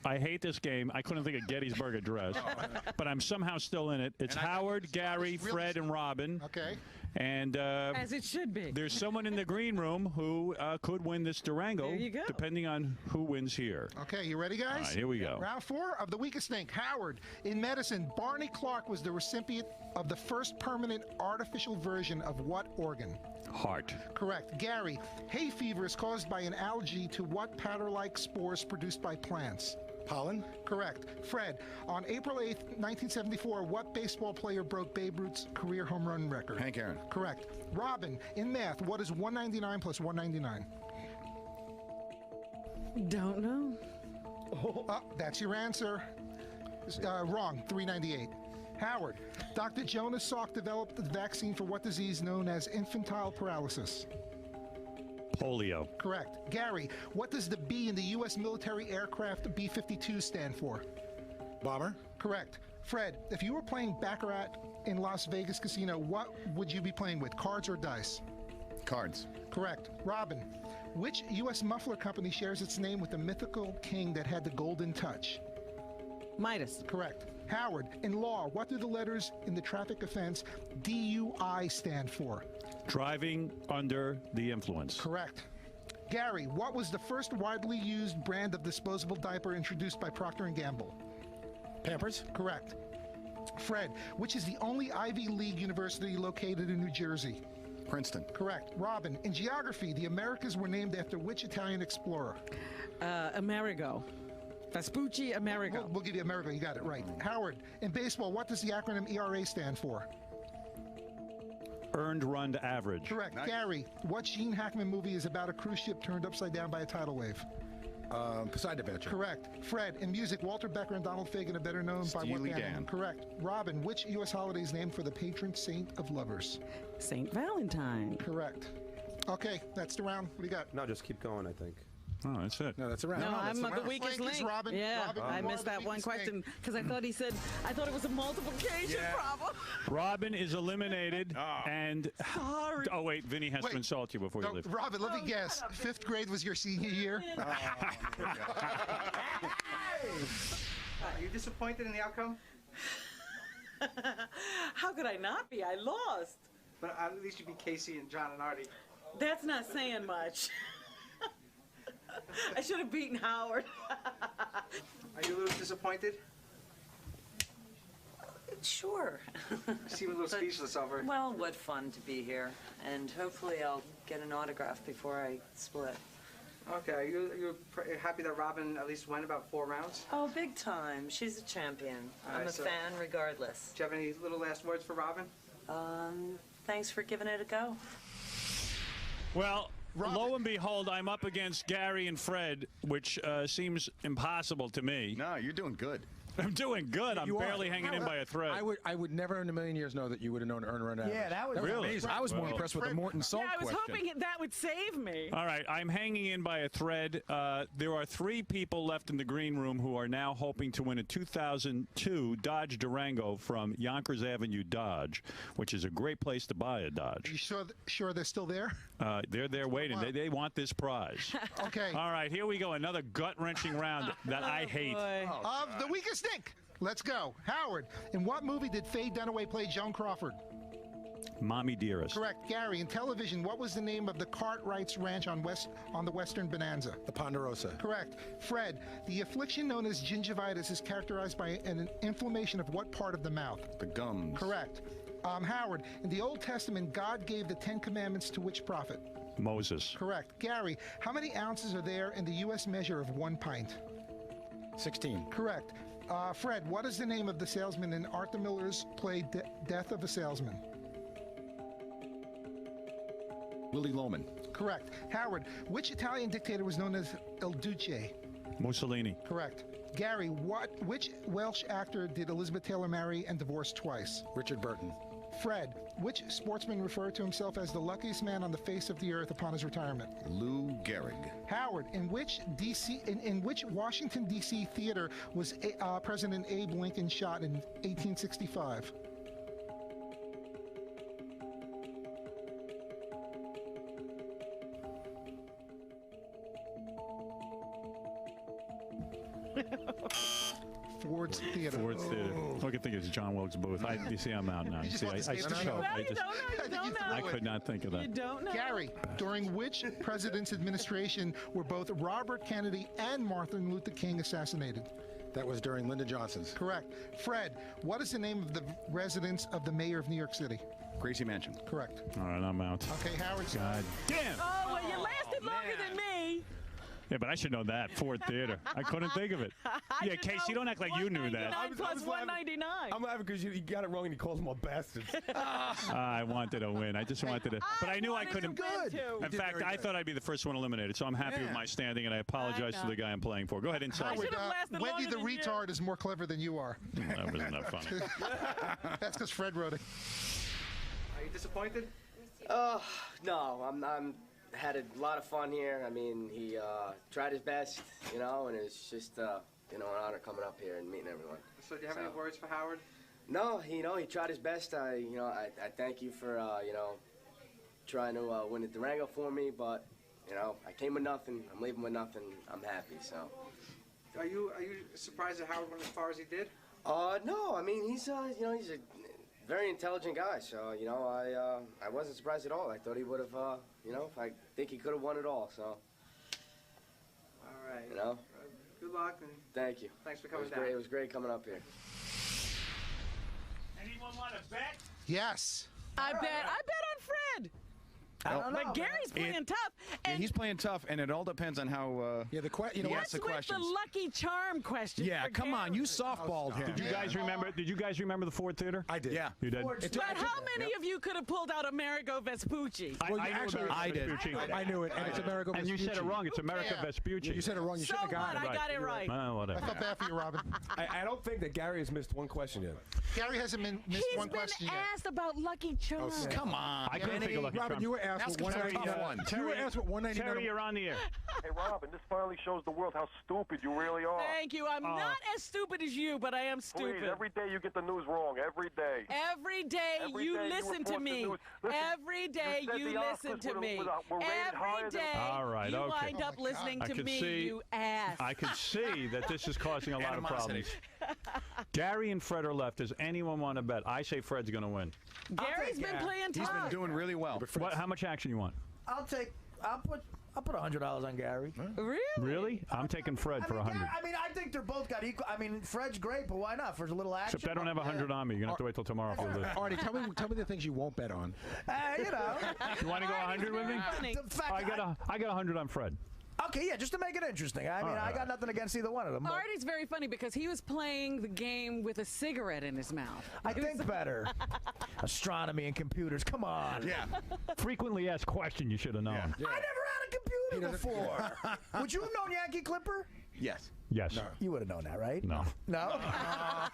I hate this game. I couldn't think of Gettysburg Address, but I'm somehow still in it. It's Howard, Gary, Fred, and Robin. Okay. And as it should be. There's someone in the green room who could win this Durango, There you go. depending on who wins here. Okay, you ready, guys? All right, here we go. Round 4 of the weakest link. Howard, in medicine, Barney Clark was the recipient of the first permanent artificial version of what organ? Heart. Correct. Gary, hay fever is caused by an allergy to what powder-like spores produced by plants? Pollen. Correct. Fred, on April 8th, 1974, what baseball player broke Babe Ruth's career home run record? Hank Aaron. Correct. Robin, in math, what is 199 plus 199? Don't know. Oh, that's your answer. Wrong. 398. Howard, Dr. Jonas Salk developed the vaccine for what disease known as infantile paralysis? Polio. Correct. Gary, what does the B in the U.S. military aircraft B-52 stand for? Bomber. Correct. Fred, if you were playing Baccarat in Las Vegas Casino, what would you be playing with, cards or dice? Cards. Correct. Robin, which U.S. muffler company shares its name with the mythical king that had the golden touch? Midas. Correct. Howard, in law, what do the letters in the traffic offense DUI stand for? Driving under the influence. Correct. Gary, what was the first widely used brand of disposable diaper introduced by Procter & Gamble? Pampers. Correct. Fred, which is the only Ivy League university located in New Jersey? Princeton. Correct. Robin, in geography, the Americas were named after which Italian explorer? Amerigo. Vespucci Amerigo. We'll give you Amerigo. You got it right. Howard, in baseball, what does the acronym ERA stand for? Earned run average. Correct. Nice. Gary, what Gene Hackman movie is about a cruise ship turned upside down by a tidal wave? Poseidon Adventure. Correct. Fred, in music, Walter Becker and Donald Fagen are better known by what band? Dan. Correct. Robin, which U.S. holiday is named for the patron saint of lovers? St. Valentine. Correct. Okay, that's the round. What do you got? No, just keep going, I think. Oh, that's it. No, that's a round. No, I'm that's the weakest link is link. Robin. Yeah, Robin, I you are missed the that one weakest question link. because I thought it was a multiplication problem. Robin is eliminated, and Sorry. oh wait, Vinny has to insult you before you No, leave. Robin, let me guess. 5th grade was your senior year? Are you disappointed in the outcome? How could I not be? I lost. But at least you'd be Casey and John and Artie. That's not saying much. I should have beaten Howard. Are you a little disappointed? Sure. You seem a little speechless over it. Well, what fun to be here. And hopefully I'll get an autograph before I split. Okay, are you happy that Robin at least went about 4 rounds? Oh, big time. She's a champion. All I'm right, a so- fan regardless. Do you have any little last words for Robin? Thanks for giving it a go. Well, lo and behold, I'm up against Gary and Fred, which seems impossible to me. No, you're doing good. I'm doing good. I'm You are. barely hanging in by a thread. I would never in a million years know that you would have known to earn run average. Yeah, that was Really? amazing. I was more impressed with the Morton Salt Yeah, I was question. hoping that would save me. All right, I'm hanging in by a thread. There are 3 people left in the green room who are now hoping to win a 2002 Dodge Durango from Yonkers Avenue Dodge, which is a great place to buy a Dodge. You sure they're still there? They're there waiting. They want this prize. Okay. All right, here we go. Another gut-wrenching round that I hate. Of the weakest link. Let's go. Howard, in what movie did Faye Dunaway play Joan Crawford? Mommy Dearest. Correct. Gary, in television, what was the name of the Cartwright's Ranch on the Western Bonanza? The Ponderosa. Correct. Fred, the affliction known as gingivitis is characterized by an inflammation of what part of the mouth? The gums. Correct. Howard, in the Old Testament, God gave the 10 Commandments to which prophet? Moses. Correct. Gary, how many ounces are there in the U.S. measure of 1 pint? 16. Correct. Fred, what is the name of the salesman in Arthur Miller's play Death of a Salesman? Willie Loman. Correct. Howard, which Italian dictator was known as Il Duce? Mussolini. Correct. Gary, which Welsh actor did Elizabeth Taylor marry and divorce twice? Richard Burton. Fred, which sportsman referred to himself as the luckiest man on the face of the earth upon his retirement? Lou Gehrig. Howard, in which Washington D.C. theater was President Abe Lincoln shot in 1865? Ford's Theater. Ford's Theater. All I can think is John Wilkes Booth. You see, I'm out now. You just See, want to save the show. I could not think of that. You don't know. Gary, during which president's administration were both Robert Kennedy and Martin Luther King assassinated? That was during Lyndon Johnson's. Correct. Fred, what is the name of the residence of the mayor of New York City? Gracie Mansion. Correct. All right, I'm out. Okay, Howard. God damn. Oh, well, you lasted longer than me. Yeah, but I should know that. Ford Theater. I couldn't think of it. Yeah, Casey, don't act like you knew that. Plus $199. I'm laughing because you got it wrong and he calls them all bastards. I wanted to win. I just wanted to. But I knew I couldn't. In fact, I thought I'd be the first one eliminated, so I'm happy with my standing, and I apologize to the guy I'm playing for. Go ahead, insult. Howard, Wendy the retard is more clever than you are. That wasn't that funny. That's because Fred wrote it. Are you disappointed? No, I'm had a lot of fun here. I mean, he tried his best, you know, and it's just, an honor coming up here and meeting everyone. So do you have any words for Howard? No, he tried his best. I thank you for, trying to win the Durango for me, but, I came with nothing. I'm leaving with nothing. I'm happy, so. Are you surprised that Howard went as far as he did? No, I mean, he's a very intelligent guy, so, I wasn't surprised at all. I thought he would have, I think he could have won it all, so. All right. Good luck. And Thank you. Thanks for coming it was down. Great. It was great coming up here. Anyone want to bet? Yes. I bet on Fred. I don't know, But Gary's playing tough. Yeah, he's playing tough, and it all depends on how he asks the What's questions. with the Lucky Charm question? Yeah, for come on, Gary? you softballed him. Did you guys remember? Did you guys remember the Ford Theater? I did. Yeah, you did. But how many of you could have pulled out Amerigo Vespucci? I did. I knew it, and it's Amerigo And you said it Vespucci. wrong. It's America Vespucci. You said it wrong. You So shouldn't have what? got it. I got it right. Whatever. I felt bad for you, Robin. I don't think that Gary has missed one question yet. Gary hasn't missed He's one been question yet. asked about Lucky Charm. Come on. I couldn't think of Lucky Robin, Charm. you were asked what Ask him a tough 199. one. You were asked what 199. Terry, you're on the air. Hey, Robin, this finally shows the world how stupid you really are. Thank you. I'm not as stupid as you, but I am stupid. Please, every day you get the news wrong. Every day. Every day Every you day you listen to report the me. news. Listen, Every day you said you the listen Oscars to were- me. were rated higher Every than- day All right, you okay. wind up listening I to could me, see- you ass. I could see that this is causing a lot of problems. Gary and Fred are left. Does anyone want to bet? I say Fred's going to win. Gary's been playing He's tough. been doing really well. How much action you want? I'll put $100 on Gary. Really? Really? I'm taking Fred for 100. I mean, I think they're both got equal. I mean, Fred's great, but why not for a little action? Except I don't have 100 on me. You're going to have to wait till tomorrow for this. Artie, tell me the things you won't bet on. You know. You want to go 100 with me? The fact I got 100 on Fred. Okay, yeah, just to make it interesting. I mean, I got nothing against either one of them. but Artie's very funny because he was playing the game with a cigarette in his mouth. I think better. Astronomy and computers. Come on. Yeah. Frequently asked question you should have known. I never had a computer before. Would you have known Yankee Clipper? Yes. Yes. You would have known that, right? No. No?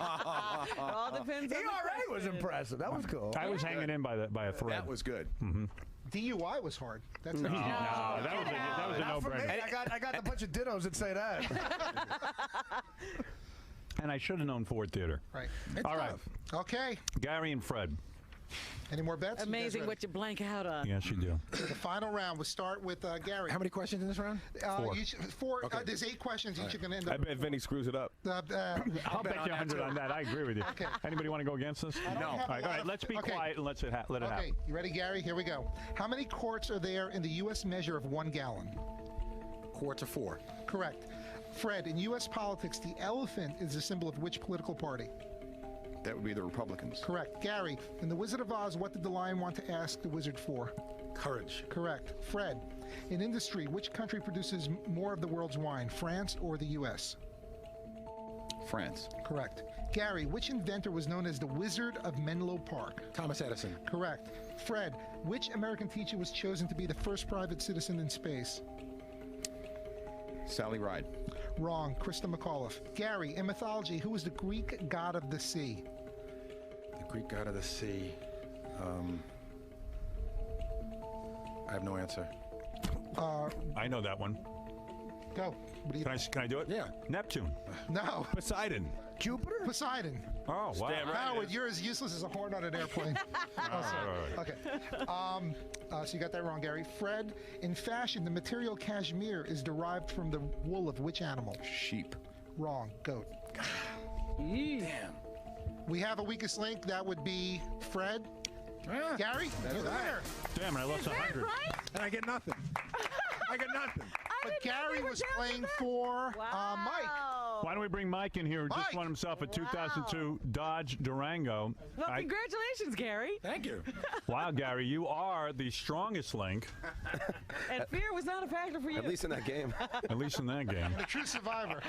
It all depends on the ERA was question. impressive. That was cool. I was hanging in by a thread. That was good. Mm-hmm. DUI was hard. That's No, that was a Not for me. no-brainer. I got a bunch of dittos that say that. And I should have known Ford Theater. Right. All right. Okay. Gary and Fred. Any more bets? Amazing what you blank out on. Yes, you do. So the final round. We'll start with Gary. How many questions in this round? Four. There's 8 questions. Each are going to end up. I bet Vinny screws it up. I'll bet you 100 on that. I agree with you. Okay. Anybody want to go against us? No. All right. Let's be quiet and let it happen. Okay, you ready, Gary? Here we go. How many quarts are there in the U.S. measure of 1 gallon? Quarts of 4. Correct. Fred, in U.S. politics, the elephant is a symbol of which political party? That would be the Republicans. Correct. Gary, in The Wizard of Oz, what did the lion want to ask the wizard for? Courage. Correct. Fred, in industry, which country produces more of the world's wine, France or the U.S.? France. Correct. Gary, which inventor was known as the Wizard of Menlo Park? Thomas Edison. Correct. Fred, which American teacher was chosen to be the first private citizen in space? Sally Ride. Wrong. Krista McAuliffe. Gary, in mythology, who was the Greek god of the sea? The Greek god of the sea. I have no answer. I know that one. Go. What do you Can I do it? Yeah. Neptune. No. Poseidon. Jupiter? Poseidon. Oh, wow. Damn right. Howard, you're as useless as a horn on an airplane. Okay. So you got that wrong, Gary. Fred, in fashion, the material cashmere is derived from the wool of which animal? Sheep. Wrong. Goat. Damn. We have a weakest link. That would be Fred. Gary, you're there. Damn it, I lost 100. And I get nothing. I get nothing. But Gary was playing for Mike. Why don't we bring Mike in here, who just Mike. won himself a 2002 Dodge Durango. Well, congratulations, Gary. Thank you. Wow, Gary, you are the strongest link. And fear was not a factor for you. At least in that game. At least in that game. The true survivor.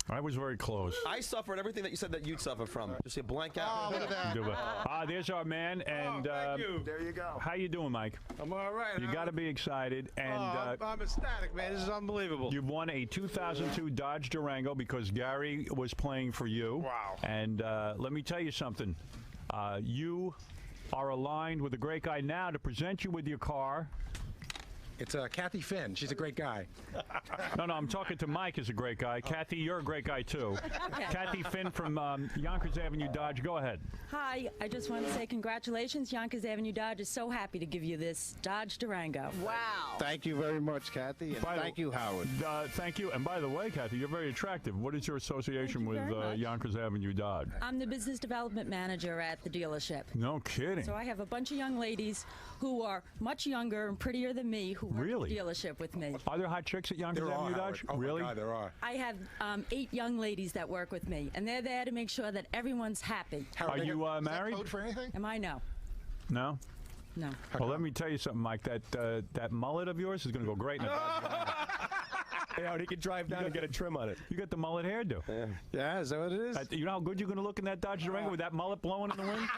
I was very close. I suffered everything that you said that you'd suffer from. Just a blank out. Oh, look at that. There's our man. And thank you. There you go. how you doing, Mike? I'm all right. You got to be excited. And I'm ecstatic, man. This is unbelievable. you've won a 2002 Dodge Durango because Gary was playing for you. Wow. And let me tell you something. You are aligned with a great guy now to present you with your car. It's Kathy Finn. She's a great guy. No, I'm talking to Mike is a great guy. Kathy, you're a great guy, too. Kathy Finn from Yonkers Avenue Dodge. Go ahead. Hi, I just want to say congratulations. Yonkers Avenue Dodge is so happy to give you this Dodge Durango. Wow. Thank you very much, Kathy, and thank you, Howard. Thank you. And by the way, Kathy, you're very attractive. What is your association with very much. Yonkers Avenue Dodge? I'm the business development manager at the dealership. No kidding. So I have a bunch of young ladies who are much younger and prettier than me who work at the dealership with me. Are there hot chicks at Yonkers Avenue Dodge? Oh, really? my God, there are. I have 8 young ladies that work with me, and they're there to make sure that everyone's happy. Are you married? Code for anything? Am I? No. No? No. Well, let me tell you something, Mike. That mullet of yours is going to go great in a Dodge Durango. Yeah, he can drive down and get a trim on it. You got the mullet hairdo. Yeah, is that what it is? You know how good you're going to look in that Dodge Durango with that mullet blowing in the wind?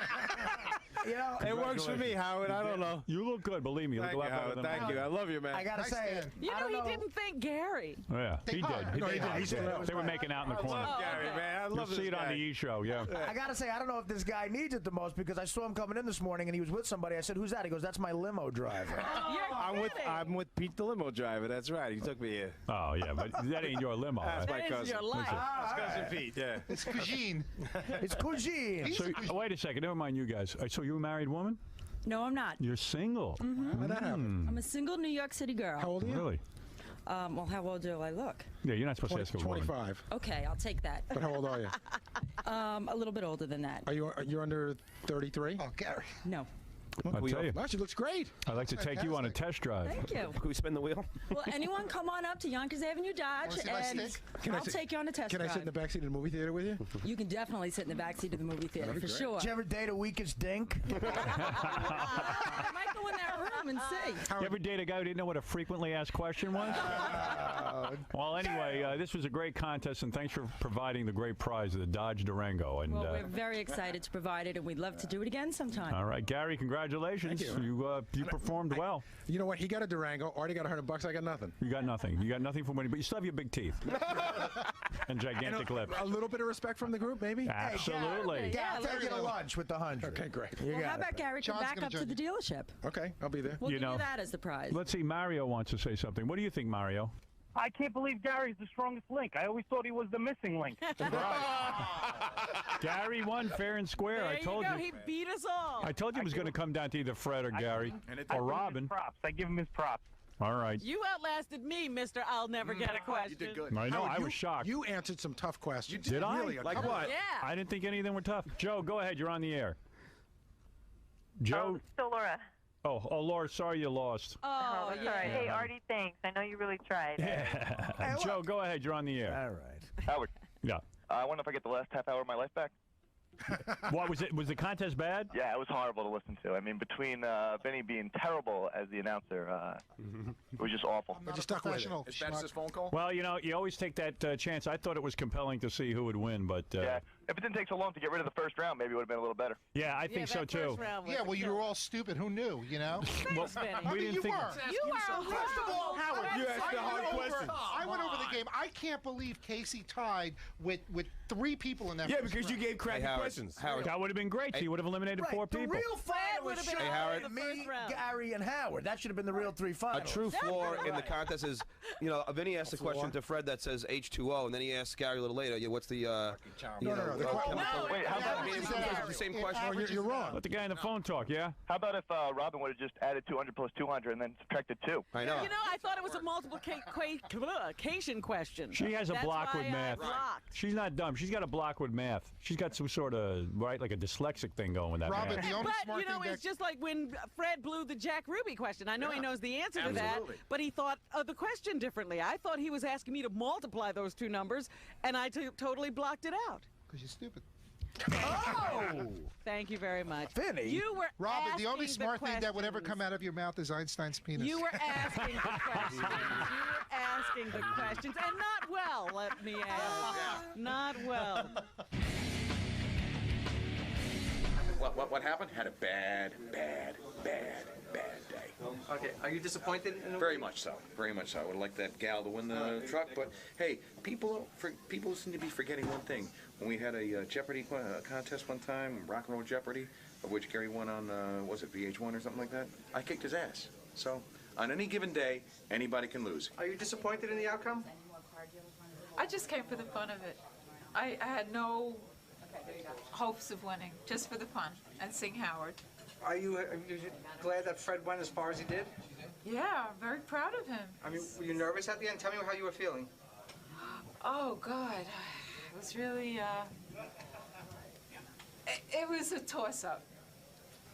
You know, it works for me, Howard. I don't know. You look good, believe me. You look Thank a lot you, better Howard. than Thank mine. you. I love you, man. I gotta say, You know, he didn't thank Gary. Yeah, he did. He did. They were making out in the corner. Gary, man. I You'll love this see it on guy. the E! Show, yeah. I gotta say, I don't know if this guy needs it the most because I saw him coming in this morning and he was with somebody. I said, "Who's that?" He goes, "That's my limo driver." I'm with Pete, the limo driver. That's right. He took me here. Oh, yeah, but that ain't your limo. That's right? my cousin. It's cousin Pete. Yeah. It's Cousine. It's Cousine. So, wait a second. Never mind you guys. So you're a married woman? No, I'm not. You're single. Mm-hmm. How'd that happen? I'm a single New York City girl. How old are you? Really? Well, how old do I look? Yeah, you're not supposed to ask a woman. 25. Okay, I'll take that. But how old are you? A little bit older than that. You're under 33? Oh, Gary. No. I'll tell you. Wow, she looks great. I'd like to take you on a test drive. Thank you. Can we spin the wheel? Well, anyone come on up to Yonkers Avenue Dodge, Wanna see my and stick? I'll take you on a test Can drive. I sit in the backseat of the movie theater with you? You can definitely sit in the backseat of the movie theater, That'd for be great. sure. Did you ever date a weakest dink? I might go in that room and see. You ever date a guy who didn't know what a frequently asked question was? Well, anyway, this was a great contest, and thanks for providing the great prize of the Dodge Durango. And Well, we're very excited to provide it, and we'd love to do it again sometime. all right, Gary, congratulations. Thank you. You performed well. You know what? He got a Durango. Artie got $100. I got nothing. You got nothing. You got nothing for money, but you still have your big teeth and gigantic lips. A little bit of respect from the group, maybe? Absolutely. Yeah, I'll take you to lunch with the 100. Okay, great. You Well, got how it. about Gary come John's back gonna up to judge the dealership? Okay, I'll be there. We'll You give know- you that as the prize. Let's see. Mario wants to say something. What do you think, Mario? I can't believe Gary's the strongest link. I always thought he was the missing link. Gary won fair and square. I told you. He beat us all. I told you it was going to come down to either Fred or Gary or Robin. I give him his props. All right. You outlasted me, Mr. I'll never get a question. You did good. I know. Howard, I was shocked. You answered some tough questions. Did I? Really Like what? Yeah. I didn't think any of them were tough. Joe, go ahead. You're on the air. Joe. So Laura. Oh, Laura, sorry you lost. Oh, that's all right. Hey, Artie, thanks. I know you really tried. Yeah. Joe, go ahead. You're on the air. All right. Howard. Yeah. I wonder if I get the last half hour of my life back. What was it? Was the contest bad? Yeah, it was horrible to listen to. I mean, between Vinny being terrible as the announcer, it was just awful. But you stuck with it. As bad as this phone call? Well, you know, you always take that chance. I thought it was compelling to see who would win, but yeah, if it didn't take so long to get rid of the first round, maybe it would have been a little better. Yeah, I think so too. Yeah, well, you were all stupid. Who knew? You know. Well, we didn't think. You are First of all, Howard, You asked the hard questions. I went over the game. I can't believe Casey tied with 3 people in that. Yeah, first because you round. gave crappy questions. Howard, that would have been great. He would have eliminated 4 people. The real final would was have been Sean, Howard. The me, first round. Gary, and Howard. That should have been the real 3 A finals. true flaw in the contest is, you know, Vinny asked a question to Fred that says H2O, and then he asked Gary a little later, yeah, what's the, No. Wait, how about the same question? Oh, You're wrong. Let the guy on the phone talk. Yeah. How about if Robin would have just added 200 plus 200 and then subtracted 2? I know. You know, I thought it was a multiplication question. She has a That's block why with I math. blocked. She's not dumb. She's got a block with math. She's got some sort of like a dyslexic thing going with that. Robin, math. the only But, smart you know, thing it's just like when Fred blew the Jack Ruby question. I know he knows the answer to that, Absolutely. but he thought of the question differently. I thought he was asking me to multiply those 2 numbers, and I totally blocked it out. because you're stupid. Oh! Thank you very much. Vinny. You were Robin, the only asking smart thing that would ever questions. come out of your mouth is Einstein's penis. You were asking the questions. You were asking the questions, and not well, let me add. Not well. What happened? Had a bad day. Okay, are you disappointed in the Very much so. Very much so. I would like that gal to win the truck, but hey, people seem to be forgetting one thing. When we had a Jeopardy contest one time, Rock and Roll Jeopardy, of which Gary won on, was it VH1 or something like that? I kicked his ass. So, on any given day, anybody can lose. Are you disappointed in the outcome? I just came for the fun of it. I had no hopes of winning, just for the fun, and seeing Howard. Are you glad that Fred went as far as he did? Yeah, very proud of him. I mean, were you nervous at the end? Tell me how you were feeling. Oh, God. It was really, it was a toss-up.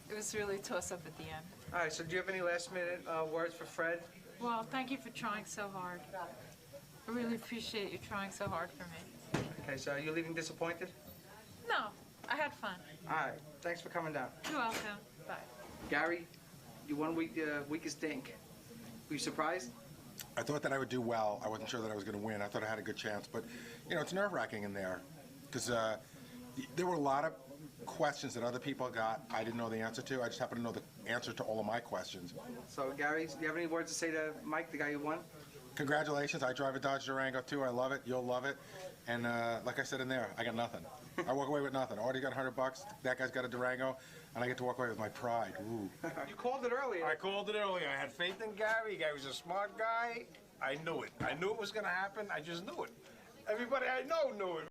It was really a toss-up at the end. All right, so do you have any last-minute words for Fred? Well, thank you for trying so hard. I really appreciate you trying so hard for me. Okay, so are you leaving disappointed? No, I had fun. All right, thanks for coming down. You're welcome. Bye. Gary, you won weakest Dink. Were you surprised? I thought that I would do well. I wasn't sure that I was going to win. I thought I had a good chance. But, you know, it's nerve-wracking in there because there were a lot of questions that other people got I didn't know the answer to. I just happened to know the answer to all of my questions. So, Gary, do you have any words to say to Mike, the guy who won? Congratulations. I drive a Dodge Durango, too. I love it. You'll love it. And like I said in there, I got nothing. I walk away with nothing. Already got $100. That guy's got a Durango, and I get to walk away with my pride. Ooh. You called it earlier. I called it earlier. I had faith in Gary. Gary was a smart guy. I knew it. I knew it was going to happen. I just knew it. Everybody I know knew it.